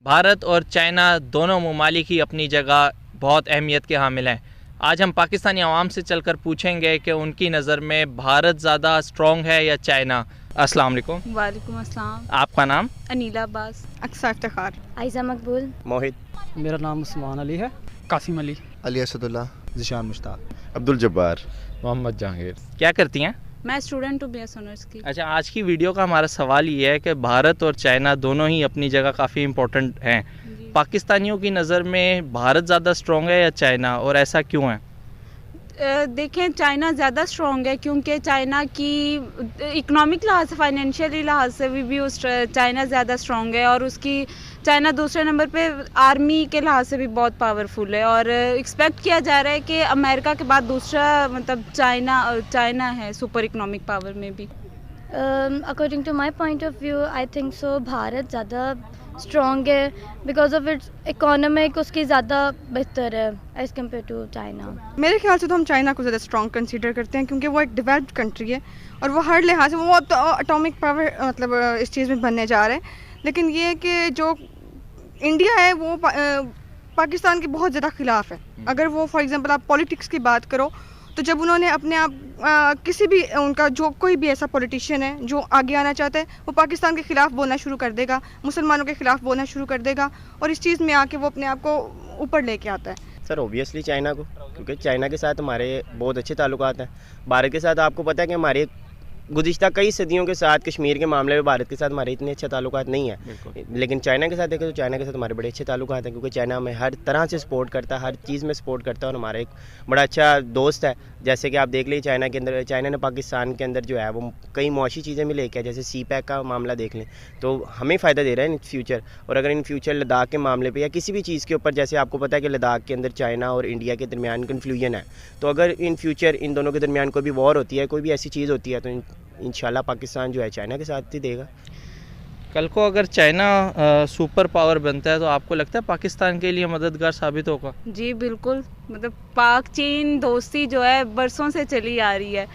भारत और चाइना दोनों ममालिक ही अपनी जगह बहुत अहमियत के हामिल हैं। आज हम पाकिस्तानी आवाम से चलकर पूछेंगे कि उनकी नज़र में भारत ज़्यादा स्ट्रॉन्ग है या चाइना। अस्सलाम वालेकुम। वालेकुम अस्सलाम। आपका नाम? अनीला अब्बास। अक्सर इफ्तिखार। आयशा मकबूल। मोहित। मेरा नाम उस्मान अली है। कासिम अली। अली असदुल्ला। ज़िशान मुश्ताक। अब्दुल जब्बार। मोहम्मद जहांगीर। क्या करती हैं? मैं स्टूडेंट हूँ BS ऑनर्स की। अच्छा, आज की वीडियो का हमारा सवाल ये है कि भारत और चाइना दोनों ही अपनी जगह काफ़ी इम्पोर्टेंट हैं। पाकिस्तानियों की नज़र में भारत ज़्यादा स्ट्रॉन्ग है या चाइना, और ऐसा क्यों है? देखें, चाइना ज़्यादा स्ट्रॉन्ग है क्योंकि चाइना की इकोनॉमिक लिहाज से, फाइनेंशियली लिहाज से भी उस चाइना ज़्यादा स्ट्रॉन्ग है, और उसकी चाइना दूसरे नंबर पे आर्मी के लिहाज से भी बहुत पावरफुल है, और एक्सपेक्ट किया जा रहा है कि अमेरिका के बाद दूसरा मतलब चाइना है सुपर इकोनॉमिक पावर में भी। According to my point of view I think so Bharat ज़्यादा स्ट्रॉन्ग है बिकॉज ऑफ इट्स इकोनॉमिक, उसकी ज़्यादा बेहतर है एज़ कम्पेयर टू चाइना। मेरे ख्याल से तो हम चाइना को ज़्यादा स्ट्रॉन्ग कंसीडर करते हैं क्योंकि वो एक डेवलप्ड कंट्री है और वो हर लिहाज से वो अब तो एटॉमिक पावर मतलब इस चीज़ में बनने जा रहे हैं। लेकिन ये कि जो इंडिया है वो पाकिस्तान के बहुत ज़्यादा ख़िलाफ़ है। अगर वो फॉर एग्ज़ाम्पल आप पॉलिटिक्स की बात करो तो जब उन्होंने अपने आप किसी भी उनका जो कोई भी ऐसा पॉलिटिशियन है जो आगे आना चाहता है वो पाकिस्तान के ख़िलाफ़ बोलना शुरू कर देगा, मुसलमानों के ख़िलाफ़ बोलना शुरू कर देगा, और इस चीज़ में आके वो अपने आप को ऊपर लेके आता है। सर ओबियसली चाइना को, क्योंकि चाइना के साथ हमारे बहुत अच्छे ताल्लुकात हैं। भारत के साथ आपको पता है कि हमारे गुज़िश्ता कई सदियों के साथ कश्मीर के मामले में भारत के साथ हमारे इतने अच्छे ताल्लुकात नहीं है, लेकिन चाइना के साथ देखें तो चाइना के साथ हमारे बड़े अच्छे ताल्लुकात हैं, क्योंकि चाइना हमें हर तरह से सपोर्ट करता है, हर चीज़ में सपोर्ट करता है, और हमारा एक बड़ा अच्छा दोस्त है। जैसे कि आप देख लीजिए चाइना के अंदर, चाइना ने पाकिस्तान के अंदर जो है वो कई मुआशी चीज़ें भी लेके, जैसे CPEC का मामला देख लें तो हमें फ़ायदा दे रहा है इन फ्यूचर। और अगर इन फ्यूचर लद्दाख के मामले पे या किसी भी चीज़ के ऊपर, जैसे आपको पता है कि लद्दाख के अंदर चाइना और इंडिया के दरमियान कन्फ्यूजन है, तो अगर इन फ्यूचर इन दोनों के दरमियान कोई भी वॉर होती है, कोई भी ऐसी चीज़ होती है, तो इंशाल्लाह पाकिस्तान जो है चाइना के साथ ही देगा। कल को अगर चाइना सुपर पावर बनता है तो आपको लगता है पाकिस्तान के लिए मददगार साबित होगा? जी बिल्कुल, मतलब पाक चीन दोस्ती जो है बरसों से चली आ रही है,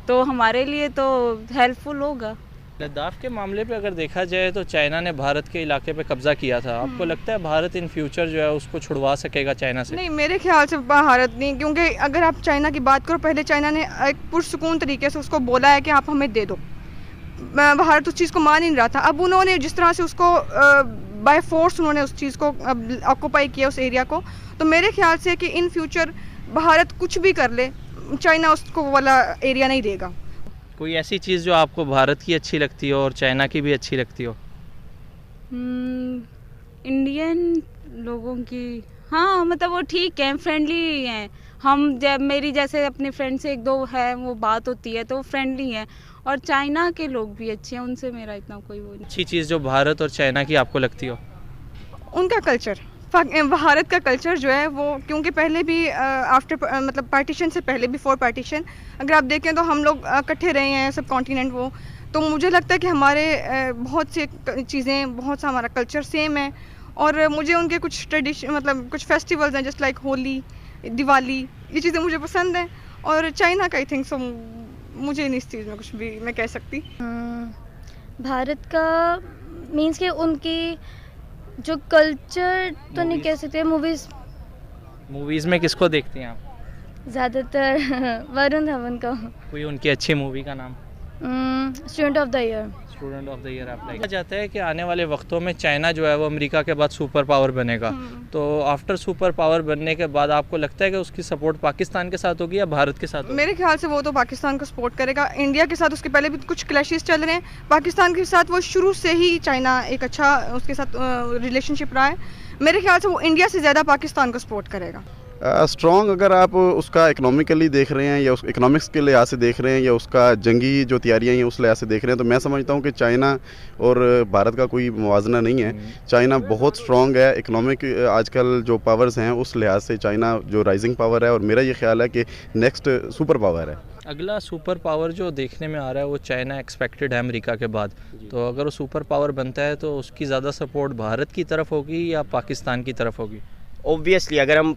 तो हमारे लिए तो हेल्पफुल होगा। लद्दाख के मामले पे अगर देखा जाए तो चाइना ने भारत के इलाके पे कब्जा किया था। आपको लगता है भारत इन फ्यूचर जो है उसको छुड़वा सकेगा चाइना से? नहीं, मेरे ख्याल से भारत नहीं, क्योंकि अगर आप चाइना की बात करो, पहले चाइना ने एक पुरसुकून तरीके से उसको बोला है कि आप हमें दे दो। भारत उस चीज़ को मान ही नहीं रहा था। अब उन्होंने जिस तरह से उसको बाय फोर्स उन्होंने उस चीज़ को ऑक्यूपाई किया, उस एरिया को, तो मेरे ख्याल से कि इन फ्यूचर भारत कुछ भी कर ले, चाइना उसको वाला एरिया नहीं देगा। कोई ऐसी चीज़ जो आपको भारत की अच्छी लगती हो और चाइना की भी अच्छी लगती हो? इंडियन लोगों की, हाँ मतलब वो ठीक है, फ्रेंडली हैं। हम जब मेरी जैसे अपने फ्रेंड से एक दो है वो बात होती है तो वो फ्रेंडली हैं, और चाइना के लोग भी अच्छे हैं, उनसे मेरा इतना कोई वो नहीं। अच्छी चीज़ जो भारत और चाइना की आपको लगती हो? उनका कल्चर, भारत का कल्चर जो है वो, क्योंकि पहले भी आफ्टर मतलब पार्टीशन से पहले, बिफोर पार्टीशन अगर आप देखें तो हम लोग इकट्ठे रहे हैं सब कॉन्टिनेंट वो, तो मुझे लगता है कि हमारे बहुत से चीज़ें, बहुत सा हमारा कल्चर सेम है, और मुझे उनके कुछ ट्रेडिशन मतलब कुछ फेस्टिवल्स हैं जस्ट लाइक होली, दिवाली, ये चीज़ें मुझे पसंद हैं। और चाइना का आई थिंक सो मुझे नहीं इस चीज़ में कुछ भी मैं कह सकती। भारत का मीन्स कि उनकी जो कल्चर तो नहीं कह सकते। मूवीज़ में किसको देखती हैं आप? ज़्यादातर वरुण धवन को। कोई उनकी अच्छी मूवी का नाम? Student of the year. Student of the year आप लाइक। कहा जाता है कि आने वाले वक्तों में चाइना जो है वो अमेरिका के बाद सुपर पावर बनेगा, तो आफ्टर सुपर पावर बनने के बाद आपको लगता है कि उसकी सपोर्ट पाकिस्तान के साथ होगी या भारत के साथ होगी? मेरे ख्याल से वो तो पाकिस्तान को सपोर्ट करेगा। इंडिया के साथ उसके पहले भी कुछ क्लैशेस चल रहे हैं, पाकिस्तान के साथ वो शुरू से ही चाइना एक अच्छा उसके साथ रिलेशनशिप रहा है। मेरे ख्याल से वो इंडिया से ज़्यादा पाकिस्तान को सपोर्ट करेगा। स्ट्रॉन्ग अगर आप उसका इकोनॉमिकली देख रहे हैं या उस इकोनॉमिक्स के लिहाज से देख रहे हैं या उसका जंगी जो तैयारियां हैं उस लिहाज से देख रहे हैं, तो मैं समझता हूं कि चाइना और भारत का कोई मुवाजना नहीं है। चाइना बहुत स्ट्रॉन्ग है इकोनॉमिक, आजकल जो पावर्स हैं उस लिहाज से चाइना जो राइजिंग पावर है, और मेरा ये ख्याल है कि नेक्स्ट सुपर पावर है। अगला सुपर पावर जो देखने में आ रहा है वो चाइना एक्सपेक्टेड है अमेरिका के बाद, तो अगर वो सुपर पावर बनता है तो उसकी ज़्यादा सपोर्ट भारत की तरफ होगी या पाकिस्तान की तरफ होगी? ओब्वियसली अगर हम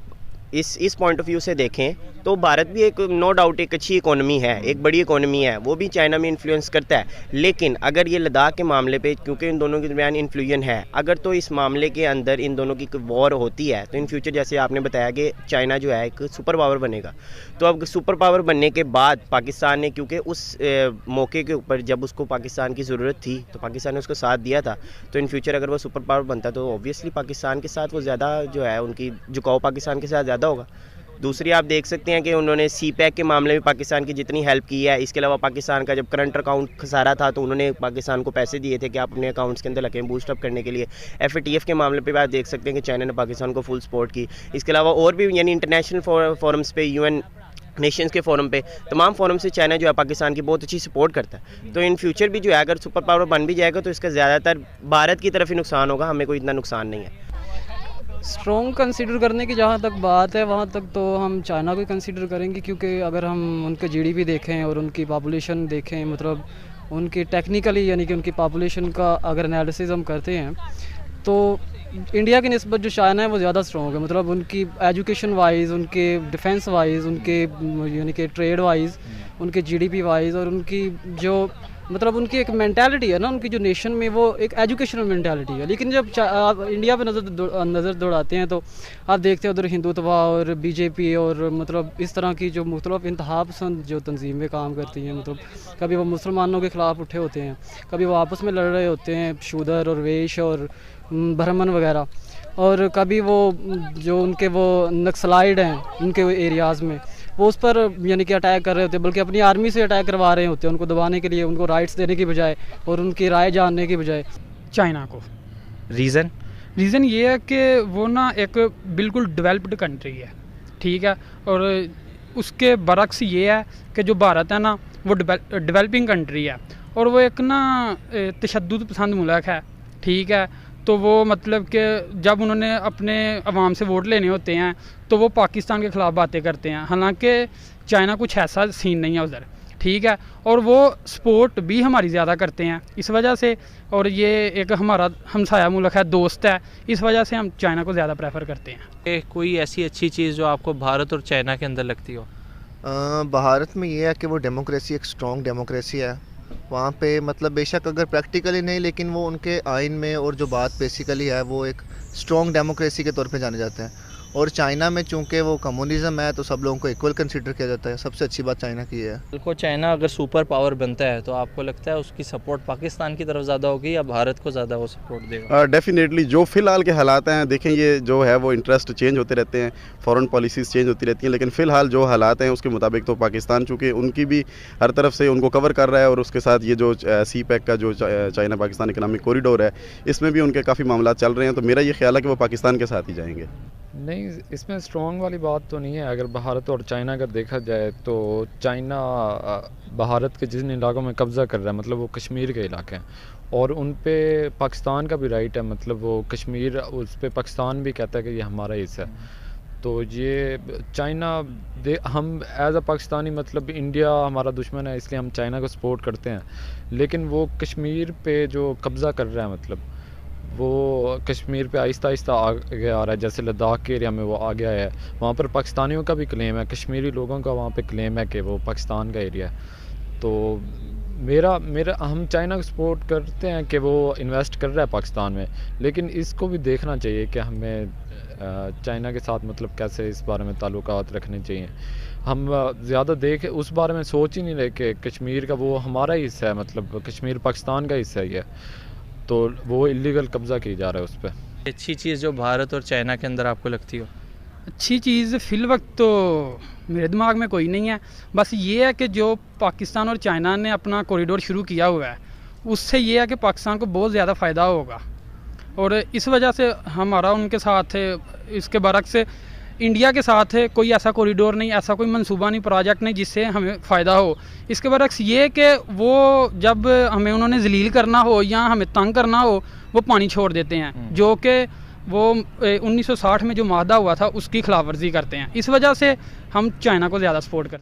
इस पॉइंट ऑफ व्यू से देखें तो भारत भी एक नो डाउट एक अच्छी इकोनॉमी है, एक बड़ी इकोनॉमी है, वो भी चाइना में इन्फ्लुएंस करता है। लेकिन अगर ये लद्दाख के मामले पे, क्योंकि इन दोनों के दरमियान इन्फ्लुएंस है, अगर तो इस मामले के अंदर इन दोनों की वॉर होती है तो इन फ्यूचर जैसे आपने बताया कि चाइना जो है एक सुपर पावर बनेगा। तो अब सुपर पावर बनने के बाद पाकिस्तान ने, क्योंकि उस मौके के ऊपर जब उसको पाकिस्तान की ज़रूरत थी तो पाकिस्तान ने उसको साथ दिया था, तो इन फ्यूचर अगर वो सुपर पावर बनता तो ऑब्वियसली पाकिस्तान के साथ वो ज़्यादा जो है उनकी झुकाव पाकिस्तान के साथ ज़्यादा होगा। दूसरी आप देख सकते हैं कि उन्होंने CPEC के मामले में पाकिस्तान की जितनी हेल्प की है, इसके अलावा पाकिस्तान का जब करंट अकाउंट खसारा था तो उन्होंने पाकिस्तान को पैसे दिए थे कि आप अपने अकाउंट्स के अंदर रखें बूस्ट अप करने के लिए। FATF के मामले पे आप देख सकते हैं कि चाइना ने पाकिस्तान को फुल सपोर्ट की। इसके अलावा और भी यानी इंटरनेशनल फोरम्स पे, UN नेशंस के फोरम पे, तमाम फोरम से चाइना जो है पाकिस्तान की बहुत अच्छी सपोर्ट करता है। तो इन फ्यूचर भी जो है अगर सुपर पावर बन भी जाएगा तो इसका ज़्यादातर भारत की तरफ ही नुकसान होगा, हमें कोई इतना नुकसान नहीं है। स्ट्रॉन्ग कंसीडर करने की जहाँ तक बात है वहाँ तक तो हम चाइना को ही कंसीडर करेंगे, क्योंकि अगर हम उनके GDP देखें और उनकी पॉपुलेशन देखें, मतलब उनकी टेक्निकली यानी कि उनकी पॉपुलेशन का अगर एनालिसिस हम करते हैं तो इंडिया की निस्बत जो चाइना है वो ज़्यादा स्ट्रॉन्ग है। मतलब उनकी एजुकेशन वाइज, उनके डिफेंस वाइज, उनके यानी कि ट्रेड वाइज, उनके GDP वाइज, और उनकी जो मतलब उनकी एक मेंटालिटी है ना, उनकी जो नेशन में वो एक एजुकेशनल मेंटालिटी है। लेकिन जब आप इंडिया पे नज़र दौड़ाते हैं तो आप देखते हैं उधर हिंदुत्व और BJP और मतलब इस तरह की जो मुख्तलिफ इंतहा पसंद जो तंजीमें काम करती हैं, मतलब कभी वो मुसलमानों के ख़िलाफ़ उठे होते हैं, कभी वो आपस में लड़ रहे होते हैं, शूदर और वेश और ब्राह्मण वगैरह, और कभी वो जो उनके वो नक्सलाइड हैं उनके एरियाज़ में वो उस पर यानी कि अटैक कर रहे होते हैं, बल्कि अपनी आर्मी से अटैक करवा रहे होते हैं उनको दबाने के लिए, उनको राइट्स देने की बजाय और उनकी राय जानने की बजाय। चाइना को रीज़न ये है कि वो ना एक बिल्कुल डेवलप्ड कंट्री है, ठीक है, और उसके बरक्स ये है कि जो भारत है ना वो डेवलपिंग कंट्री है और वो एक ना तशद्दुद पसंद मुल्क है, ठीक है। तो वो मतलब कि जब उन्होंने अपने अवाम से वोट लेने होते हैं तो वो पाकिस्तान के ख़िलाफ़ बातें करते हैं, हालांकि चाइना कुछ ऐसा सीन नहीं है उधर, ठीक है, और वो सपोर्ट भी हमारी ज़्यादा करते हैं इस वजह से, और ये एक हमारा हमसाया मुल्क है, दोस्त है, इस वजह से हम चाइना को ज़्यादा प्रेफर करते हैं। कोई ऐसी अच्छी चीज़ जो आपको भारत और चाइना के अंदर लगती हो? भारत में ये है कि वो डेमोक्रेसी एक स्ट्रॉन्ग डेमोक्रेसी है वहाँ पे, मतलब बेशक अगर प्रैक्टिकली नहीं लेकिन वो उनके आइन में और जो बात बेसिकली है वो एक स्ट्रॉन्ग डेमोक्रेसी के तौर पे जाने जाते हैं। और चाइना में चूंकि वो कम्युनिज्म है तो सब लोगों को इक्वल कंसीडर किया जाता है। सबसे अच्छी बात चाइना की है। को चाइना अगर सुपर पावर बनता है तो आपको लगता है उसकी सपोर्ट पाकिस्तान की तरफ ज़्यादा होगी या भारत को ज़्यादा वो सपोर्ट देगा? डेफिनेटली जो फिलहाल के हालात हैं, देखें ये जो है वो इंटरेस्ट चेंज होते रहते हैं, फॉरेन पॉलिसीज़ चेंज होती रहती हैं, लेकिन फ़िलहाल जो हालात हैं उसके मुताबिक तो पाकिस्तान चूँकि उनकी भी हर तरफ से उनको कवर कर रहा है और उसके साथ ये जो CPEC का जो चाइना पाकिस्तान इकनॉमिक कॉरिडोर है इसमें भी उनके काफ़ी मामला चल रहे हैं, तो मेरा ये ख्याल है कि वो पाकिस्तान के साथ ही जाएंगे। नहीं, इसमें स्ट्रॉन्ग वाली बात तो नहीं है। अगर भारत और चाइना अगर देखा जाए तो चाइना भारत के जिन इलाकों में कब्ज़ा कर रहा है, मतलब वो कश्मीर के इलाके हैं और उन पे पाकिस्तान का भी राइट है, मतलब वो कश्मीर उस पे पाकिस्तान भी कहता है कि ये हमारा हिस्सा है। तो ये चाइना हम एज अ पाकिस्तानी, मतलब इंडिया हमारा दुश्मन है इसलिए हम चाइना को सपोर्ट करते हैं, लेकिन वो कश्मीर पे जो कब्ज़ा कर रहा है, मतलब वो कश्मीर पे आहिस्ता आहिस्ता आगे आ रहा है। जैसे लद्दाख के एरिया में वो आ गया है, वहाँ पर पाकिस्तानियों का भी क्लेम है, कश्मीरी लोगों का वहाँ पे क्लेम है कि वो पाकिस्तान का एरिया है। तो मेरा हम चाइना को सपोर्ट करते हैं कि वो इन्वेस्ट कर रहा है पाकिस्तान में, लेकिन इसको भी देखना चाहिए कि हमें चाइना के साथ मतलब कैसे इस बारे में ताल्लुकात रखने चाहिए। हम ज़्यादा उस बारे में सोच ही नहीं रहे कि कश्मीर का वो हमारा ही हिस्सा है, मतलब कश्मीर पाकिस्तान का हिस्सा ही है, तो वो इलीगल कब्ज़ा की जा रहा है उस पर। अच्छी चीज़ जो भारत और चाइना के अंदर आपको लगती हो? अच्छी चीज़ फ़िल वक्त तो मेरे दिमाग में कोई नहीं है, बस ये है कि जो पाकिस्तान और चाइना ने अपना कॉरिडोर शुरू किया हुआ है उससे ये है कि पाकिस्तान को बहुत ज़्यादा फ़ायदा होगा, और इस वजह से हमारा उनके साथ इसके बरक्स इंडिया के साथ कोई ऐसा कॉरिडोर नहीं, ऐसा कोई मंसूबा नहीं, प्रोजेक्ट नहीं जिससे हमें फ़ायदा हो। इसके बरक्स ये कि वो जब हमें उन्होंने जलील करना हो या हमें तंग करना हो वो पानी छोड़ देते हैं, जो कि वो 1960 में जो माहदा हुआ था उसकी खिलाफ वर्जी करते हैं। इस वजह से हम चाइना को ज़्यादा सपोर्ट करते हैं।